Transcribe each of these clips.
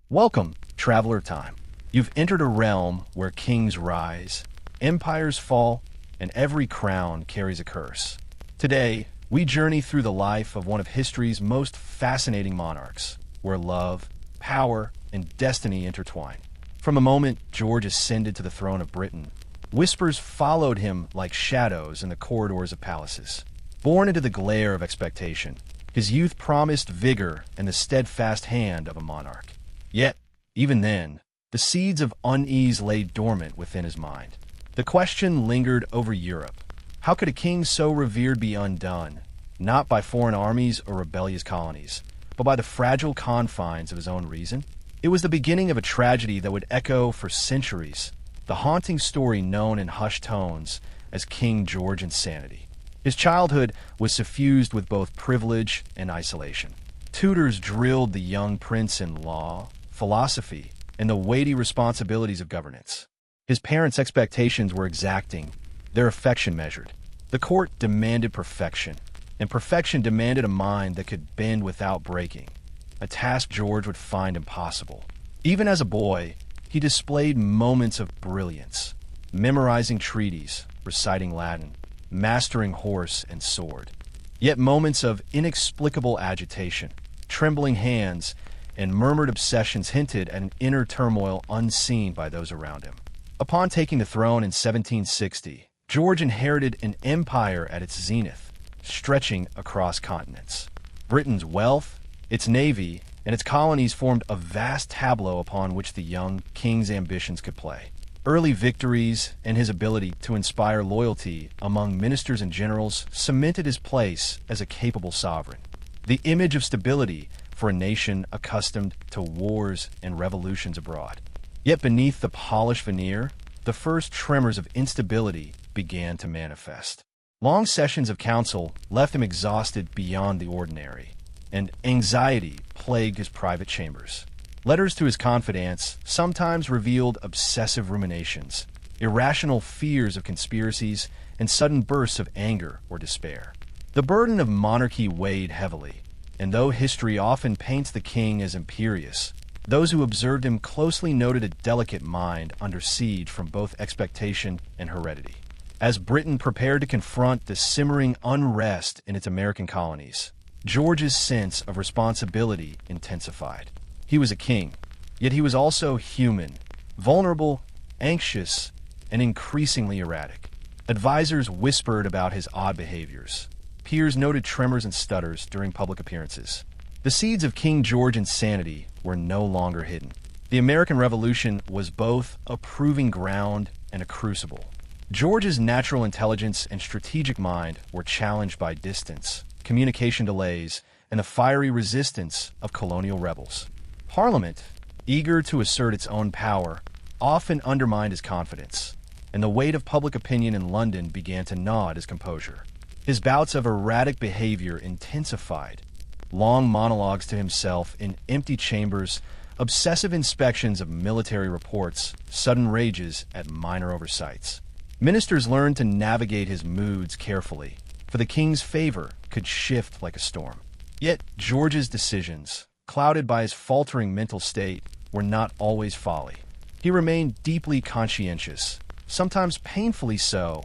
Welcome, Traveler Time. You've entered a realm where kings rise, empires fall, and every crown carries a curse. Today, we journey through the life of one of history's most fascinating monarchs, where love, power, and destiny intertwine. From the moment George ascended to the throne of Britain, whispers followed him like shadows in the corridors of palaces. Born into the glare of expectation, his youth promised vigor and the steadfast hand of a monarch. Yet, even then, the seeds of unease lay dormant within his mind. The question lingered over Europe. How could a king so revered be undone, not by foreign armies or rebellious colonies, but by the fragile confines of his own reason? It was the beginning of a tragedy that would echo for centuries, the haunting story known in hushed tones as King George Insanity. His childhood was suffused with both privilege and isolation. Tutors drilled the young prince in law, philosophy, and the weighty responsibilities of governance. His parents' expectations were exacting, their affection measured. The court demanded perfection, and perfection demanded a mind that could bend without breaking, a task George would find impossible. Even as a boy, he displayed moments of brilliance, memorizing treaties, reciting Latin, mastering horse and sword. Yet moments of inexplicable agitation, trembling hands, and murmured obsessions hinted at an inner turmoil unseen by those around him. Upon taking the throne in 1760, George inherited an empire at its zenith, stretching across continents. Britain's wealth, its navy, and its colonies formed a vast tableau upon which the young king's ambitions could play. Early victories and his ability to inspire loyalty among ministers and generals cemented his place as a capable sovereign. The image of stability for a nation accustomed to wars and revolutions abroad. Yet beneath the polished veneer, the first tremors of instability began to manifest. Long sessions of council left him exhausted beyond the ordinary, and anxiety plagued his private chambers. Letters to his confidants sometimes revealed obsessive ruminations, irrational fears of conspiracies, and sudden bursts of anger or despair. The burden of monarchy weighed heavily, and though history often paints the king as imperious, those who observed him closely noted a delicate mind under siege from both expectation and heredity. As Britain prepared to confront the simmering unrest in its American colonies, George's sense of responsibility intensified. He was a king, yet he was also human, vulnerable, anxious, and increasingly erratic. Advisors whispered about his odd behaviors. Peers noted tremors and stutters during public appearances. The seeds of King George Insanity were no longer hidden. The American Revolution was both a proving ground and a crucible. George's natural intelligence and strategic mind were challenged by distance, communication delays, and the fiery resistance of colonial rebels. Parliament, eager to assert its own power, often undermined his confidence, and the weight of public opinion in London began to gnaw at his composure. His bouts of erratic behavior intensified. Long monologues to himself in empty chambers, obsessive inspections of military reports, sudden rages at minor oversights. Ministers learned to navigate his moods carefully, for the king's favor could shift like a storm. Yet George's decisions, clouded by his faltering mental state, were not always folly. He remained deeply conscientious, sometimes painfully so,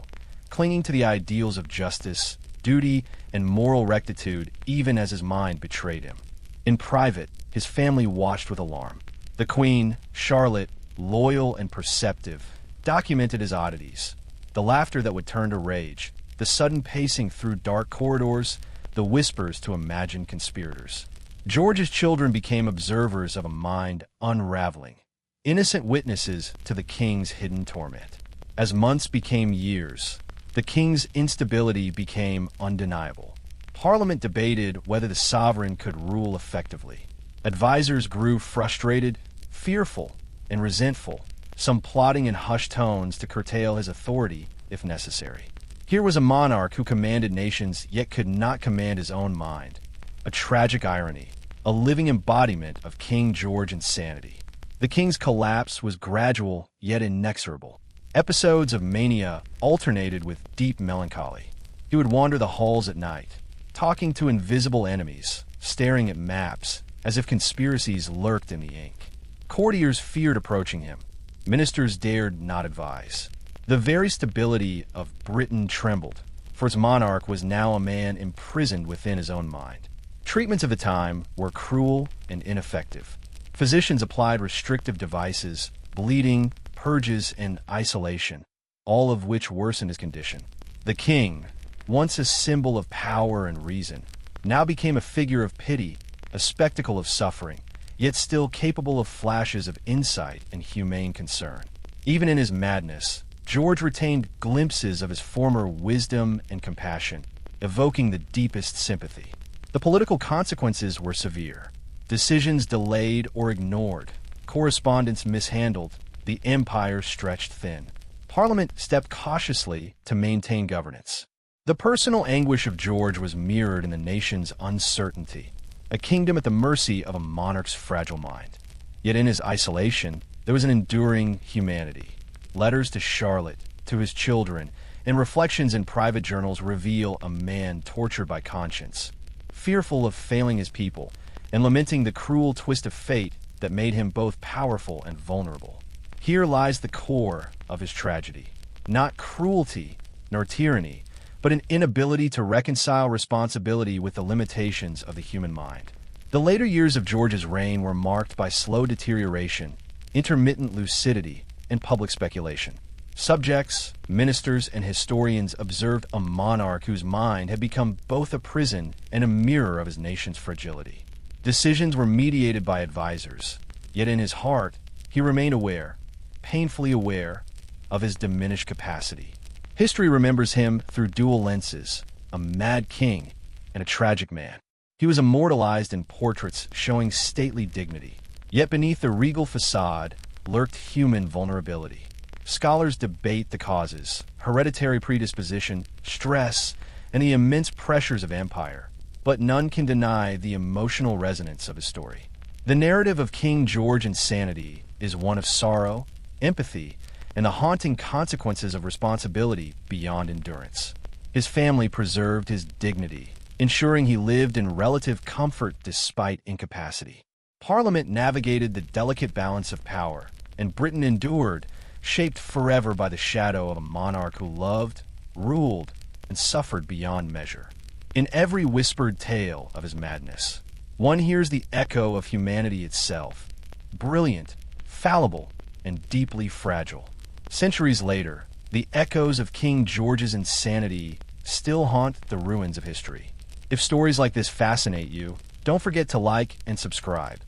clinging to the ideals of justice, duty, and moral rectitude even as his mind betrayed him. In private, his family watched with alarm. The Queen, Charlotte, loyal and perceptive, documented his oddities. The laughter that would turn to rage, the sudden pacing through dark corridors, the whispers to imagined conspirators. George's children became observers of a mind unraveling, innocent witnesses to the king's hidden torment. As months became years, the king's instability became undeniable. Parliament debated whether the sovereign could rule effectively. Advisors grew frustrated, fearful, and resentful, some plotting in hushed tones to curtail his authority if necessary. Here was a monarch who commanded nations yet could not command his own mind. A tragic irony, a living embodiment of King George Insanity. The king's collapse was gradual yet inexorable. Episodes of mania alternated with deep melancholy. He would wander the halls at night, talking to invisible enemies, staring at maps, as if conspiracies lurked in the ink. Courtiers feared approaching him. Ministers dared not advise. The very stability of Britain trembled, for its monarch was now a man imprisoned within his own mind. Treatments of the time were cruel and ineffective. Physicians applied restrictive devices, bleeding, purges, and isolation, all of which worsened his condition. The king, once a symbol of power and reason, now became a figure of pity, a spectacle of suffering, yet still capable of flashes of insight and humane concern. Even in his madness, George retained glimpses of his former wisdom and compassion, evoking the deepest sympathy. The political consequences were severe. Decisions delayed or ignored, correspondence mishandled, the empire stretched thin. Parliament stepped cautiously to maintain governance. The personal anguish of George was mirrored in the nation's uncertainty, a kingdom at the mercy of a monarch's fragile mind. Yet in his isolation, there was an enduring humanity. Letters to Charlotte, to his children, and reflections in private journals reveal a man tortured by conscience, fearful of failing his people, and lamenting the cruel twist of fate that made him both powerful and vulnerable. Here lies the core of his tragedy. Not cruelty nor tyranny, but an inability to reconcile responsibility with the limitations of the human mind. The later years of George's reign were marked by slow deterioration, intermittent lucidity, and public speculation. Subjects, ministers, and historians observed a monarch whose mind had become both a prison and a mirror of his nation's fragility. Decisions were mediated by advisors, yet in his heart, he remained aware, painfully aware, of his diminished capacity. History remembers him through dual lenses, a mad king and a tragic man. He was immortalized in portraits showing stately dignity, yet beneath the regal facade lurked human vulnerability. Scholars debate the causes, hereditary predisposition, stress, and the immense pressures of empire, but none can deny the emotional resonance of his story. The narrative of King George's insanity is one of sorrow, empathy, and the haunting consequences of responsibility beyond endurance. His family preserved his dignity, ensuring he lived in relative comfort despite incapacity. Parliament navigated the delicate balance of power, and Britain endured, shaped forever by the shadow of a monarch who loved, ruled, and suffered beyond measure. In every whispered tale of his madness, one hears the echo of humanity itself, brilliant, fallible, and deeply fragile. Centuries later, the echoes of King George's insanity still haunt the ruins of history. If stories like this fascinate you, don't forget to like and subscribe.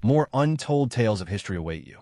More untold tales of history await you.